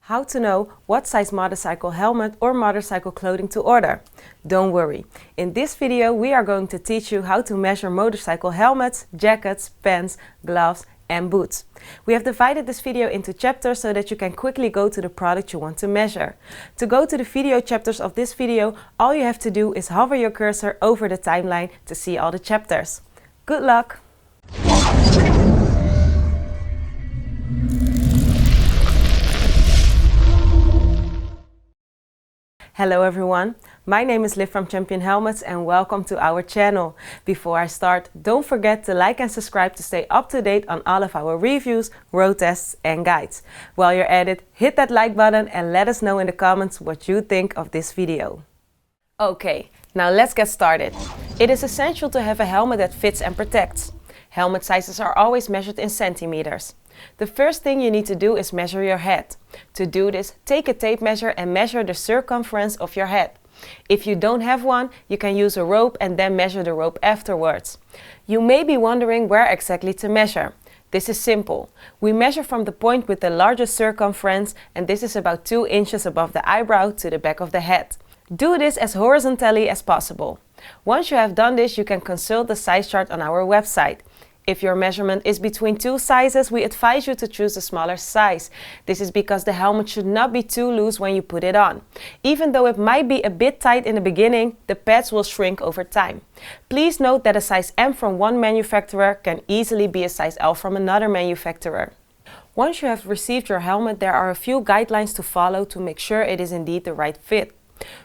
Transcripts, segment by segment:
How to know what size motorcycle helmet or motorcycle clothing to order. Don't worry, in this video we are going to teach you how to measure motorcycle helmets, jackets, pants, gloves and boots. We have divided this video into chapters so that you can quickly go to the product you want to measure. To go to the video chapters of this video, all you have to do is hover your cursor over the timeline to see all the chapters. Good luck! Hello everyone, my name is Liv from Champion Helmets and welcome to our channel. Before I start, don't forget to like and subscribe to stay up to date on all of our reviews, road tests and guides. While you're at it, hit that like button and let us know in the comments what you think of this video. Okay, now let's get started. It is essential to have a helmet that fits and protects. Helmet sizes are always measured in centimeters. The first thing you need to do is measure your head. To do this, take a tape measure and measure the circumference of your head. If you don't have one, you can use a rope and then measure the rope afterwards. You may be wondering where exactly to measure. This is simple. We measure from the point with the largest circumference, and this is about 2 inches above the eyebrow to the back of the head. Do this as horizontally as possible. Once you have done this, you can consult the size chart on our website. If your measurement is between two sizes, we advise you to choose the smaller size. This is because the helmet should not be too loose when you put it on. Even though it might be a bit tight in the beginning, the pads will shrink over time. Please note that a size M from one manufacturer can easily be a size L from another manufacturer. Once you have received your helmet, there are a few guidelines to follow to make sure it is indeed the right fit.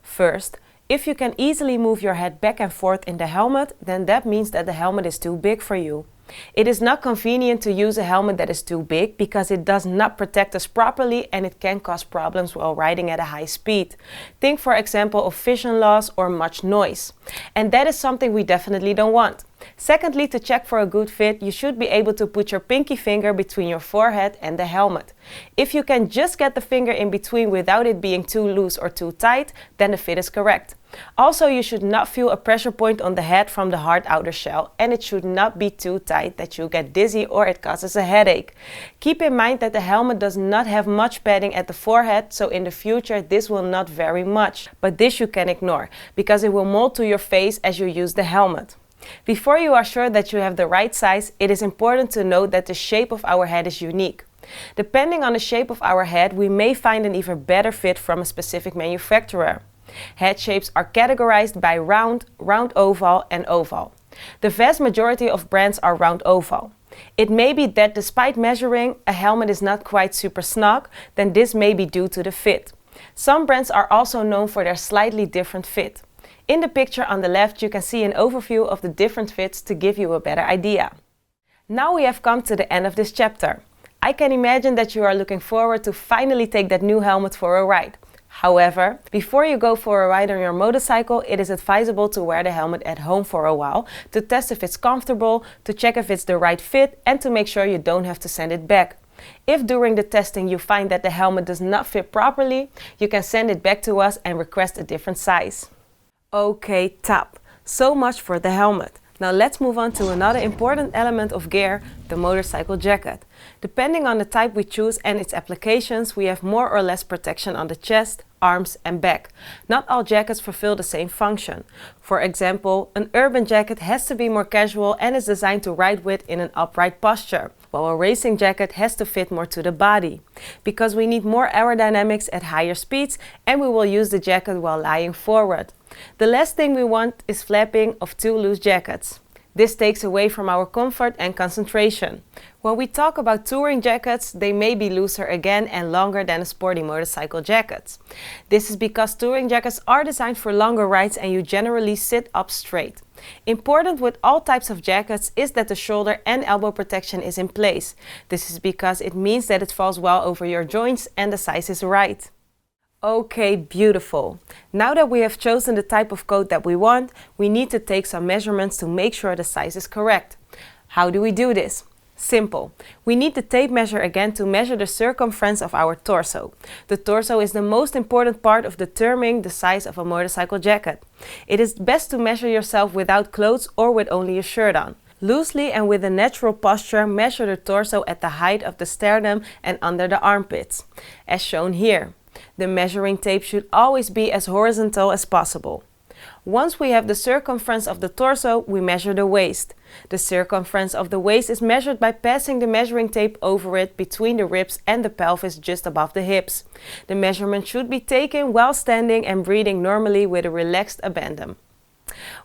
First, if you can easily move your head back and forth in the helmet, then that means that the helmet is too big for you. It is not convenient to use a helmet that is too big because it does not protect us properly and it can cause problems while riding at a high speed. Think for example of vision loss or much noise. And that is something we definitely don't want. Secondly, to check for a good fit, you should be able to put your pinky finger between your forehead and the helmet. If you can just get the finger in between without it being too loose or too tight, then the fit is correct. Also, you should not feel a pressure point on the head from the hard outer shell, and it should not be too tight that you get dizzy or it causes a headache. Keep in mind that the helmet does not have much padding at the forehead, so in the future this will not vary much. But this you can ignore, because it will mold to your face as you use the helmet. Before you are sure that you have the right size, it is important to note that the shape of our head is unique. Depending on the shape of our head, we may find an even better fit from a specific manufacturer. Head shapes are categorized by round, round oval and oval. The vast majority of brands are round oval. It may be that despite measuring, a helmet is not quite super snug, then this may be due to the fit. Some brands are also known for their slightly different fit. In the picture on the left, you can see an overview of the different fits to give you a better idea. Now we have come to the end of this chapter. I can imagine that you are looking forward to finally take that new helmet for a ride. However, before you go for a ride on your motorcycle, it is advisable to wear the helmet at home for a while to test if it's comfortable, to check if it's the right fit and to make sure you don't have to send it back. If during the testing you find that the helmet does not fit properly, you can send it back to us and request a different size. Okay, top. So much for the helmet. Now let's move on to another important element of gear, the motorcycle jacket. Depending on the type we choose and its applications, we have more or less protection on the chest, arms and back. Not all jackets fulfill the same function. For example, an urban jacket has to be more casual and is designed to ride with in an upright posture, while a racing jacket has to fit more to the body. Because we need more aerodynamics at higher speeds and we will use the jacket while lying forward. The last thing we want is flapping of too loose jackets. This takes away from our comfort and concentration. When we talk about touring jackets, they may be looser again and longer than a sporty motorcycle jacket. This is because touring jackets are designed for longer rides and you generally sit up straight. Important with all types of jackets is that the shoulder and elbow protection is in place. This is because it means that it falls well over your joints and the size is right. Okay, beautiful. Now that we have chosen the type of coat that we want, we need to take some measurements to make sure the size is correct. How do we do this? Simple. We need the tape measure again to measure the circumference of our torso. The torso is the most important part of determining the size of a motorcycle jacket. It is best to measure yourself without clothes or with only a shirt on. Loosely and with a natural posture, measure the torso at the height of the sternum and under the armpits, as shown here. The measuring tape should always be as horizontal as possible. Once we have the circumference of the torso, we measure the waist. The circumference of the waist is measured by passing the measuring tape over it between the ribs and the pelvis just above the hips. The measurement should be taken while standing and breathing normally with a relaxed abandon.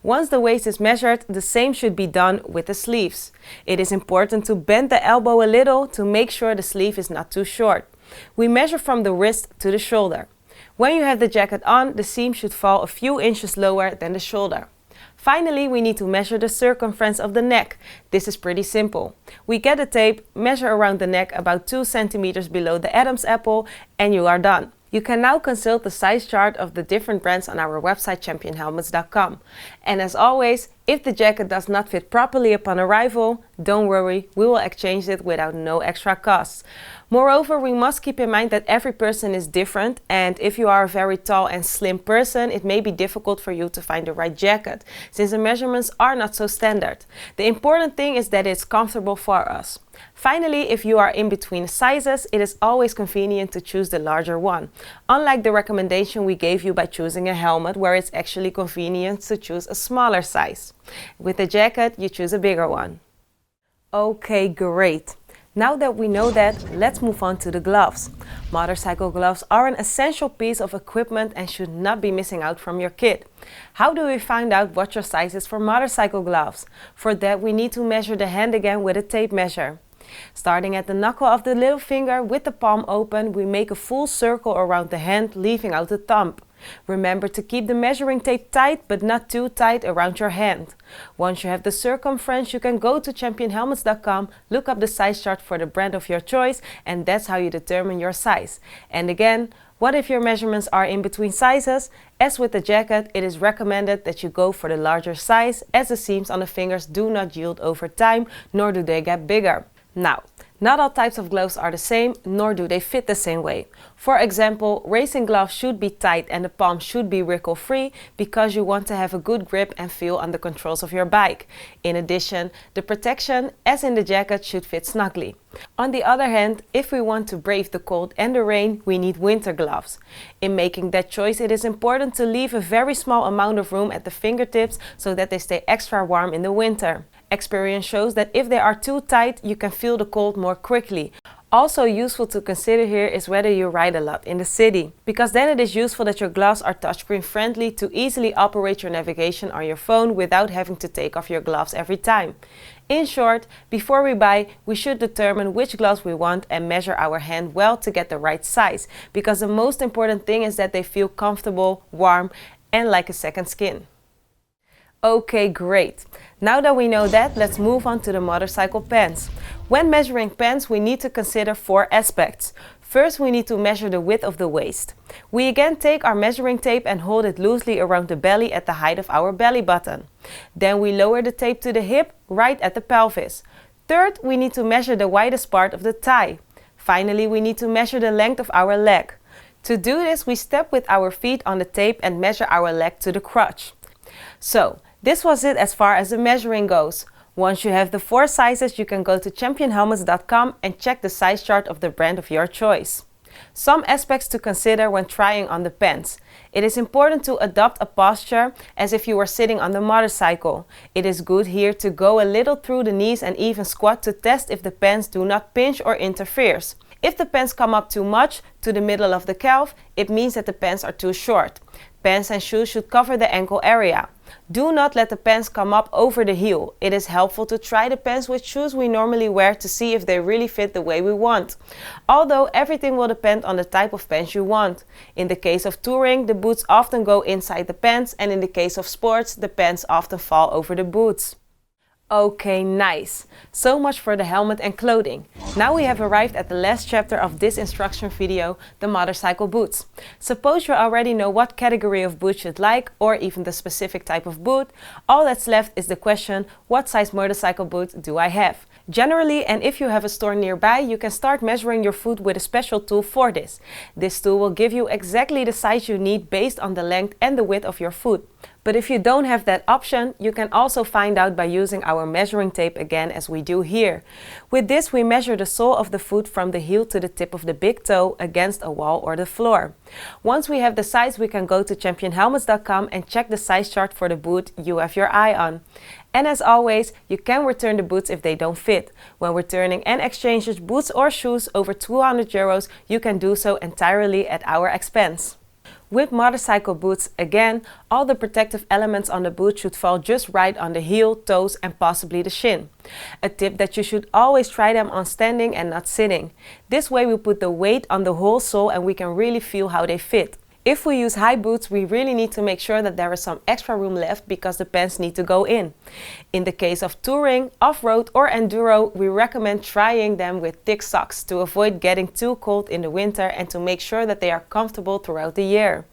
Once the waist is measured, the same should be done with the sleeves. It is important to bend the elbow a little to make sure the sleeve is not too short. We measure from the wrist to the shoulder. When you have the jacket on, the seam should fall a few inches lower than the shoulder. Finally, we need to measure the circumference of the neck. This is pretty simple. We get a tape, measure around the neck about 2 centimeters below the Adam's apple, and you are done. You can now consult the size chart of the different brands on our website championhelmets.com. And as always, if the jacket does not fit properly upon arrival, don't worry, we will exchange it without no extra costs. Moreover, we must keep in mind that every person is different, and if you are a very tall and slim person, it may be difficult for you to find the right jacket, since the measurements are not so standard. The important thing is that it's comfortable for us. Finally, if you are in between sizes, it is always convenient to choose the larger one, unlike the recommendation we gave you by choosing a helmet, where it's actually convenient to choose a smaller size. With the jacket, you choose a bigger one. Okay, great. Now that we know that, let's move on to the gloves. Motorcycle gloves are an essential piece of equipment and should not be missing out from your kit. How do we find out what your size is for motorcycle gloves? For that, we need to measure the hand again with a tape measure. Starting at the knuckle of the little finger with the palm open, we make a full circle around the hand, leaving out the thumb. Remember to keep the measuring tape tight, but not too tight around your hand. Once you have the circumference, you can go to championhelmets.com, look up the size chart for the brand of your choice, and that's how you determine your size. And again, what if your measurements are in between sizes? As with the jacket, it is recommended that you go for the larger size, as the seams on the fingers do not yield over time, nor do they get bigger. Now, not all types of gloves are the same, nor do they fit the same way. For example, racing gloves should be tight and the palm should be wrinkle-free because you want to have a good grip and feel on the controls of your bike. In addition, the protection, as in the jacket, should fit snugly. On the other hand, if we want to brave the cold and the rain, we need winter gloves. In making that choice, it is important to leave a very small amount of room at the fingertips so that they stay extra warm in the winter. Experience shows that if they are too tight, you can feel the cold more quickly. Also useful to consider here is whether you ride a lot in the city, because then it is useful that your gloves are touchscreen friendly to easily operate your navigation on your phone without having to take off your gloves every time. In short, before we buy, we should determine which gloves we want and measure our hand well to get the right size, because the most important thing is that they feel comfortable, warm, and like a second skin. Okay, great. Now that we know that, let's move on to the motorcycle pants. When measuring pants, we need to consider 4 aspects. First, we need to measure the width of the waist. We again take our measuring tape and hold it loosely around the belly at the height of our belly button. Then we lower the tape to the hip, right at the pelvis. Third, we need to measure the widest part of the thigh. Finally, we need to measure the length of our leg. To do this, we step with our feet on the tape and measure our leg to the crotch. So, this was it as far as the measuring goes. Once you have the 4 sizes, you can go to championhelmets.com and check the size chart of the brand of your choice. Some aspects to consider when trying on the pants. It is important to adopt a posture as if you were sitting on the motorcycle. It is good here to go a little through the knees and even squat to test if the pants do not pinch or interfere. If the pants come up too much to the middle of the calf, it means that the pants are too short. Pants and shoes should cover the ankle area. Do not let the pants come up over the heel. It is helpful to try the pants with shoes we normally wear to see if they really fit the way we want. Although everything will depend on the type of pants you want. In the case of touring, the boots often go inside the pants, and in the case of sports, the pants often fall over the boots. Okay, nice. So much for the helmet and clothing. Now we have arrived at the last chapter of this instruction video, the motorcycle boots. Suppose you already know what category of boots you'd like, or even the specific type of boot. All that's left is the question, what size motorcycle boot do I have? Generally, and if you have a store nearby, you can start measuring your foot with a special tool for this. This tool will give you exactly the size you need based on the length and the width of your foot. But if you don't have that option, you can also find out by using our measuring tape again, as we do here. With this, we measure the sole of the foot from the heel to the tip of the big toe against a wall or the floor. Once we have the size, we can go to championhelmets.com and check the size chart for the boot you have your eye on. And as always, you can return the boots if they don't fit. When returning and exchanging boots or shoes over 200 euros, you can do so entirely at our expense. With motorcycle boots, again, all the protective elements on the boot should fall just right on the heel, toes and possibly the shin. A tip that you should always try them on standing and not sitting. This way we put the weight on the whole sole and we can really feel how they fit. If we use high boots, we really need to make sure that there is some extra room left because the pants need to go in. In the case of touring, off-road or enduro, we recommend trying them with thick socks to avoid getting too cold in the winter and to make sure that they are comfortable throughout the year.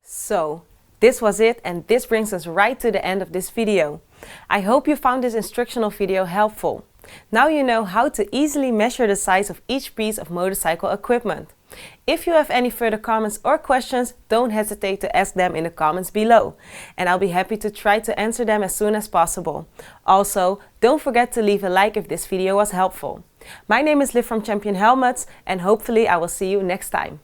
So, this was it, and this brings us right to the end of this video. I hope you found this instructional video helpful. Now you know how to easily measure the size of each piece of motorcycle equipment. If you have any further comments or questions, don't hesitate to ask them in the comments below, and I'll be happy to try to answer them as soon as possible. Also, don't forget to leave a like if this video was helpful. My name is Liv from Champion Helmets, and hopefully I will see you next time.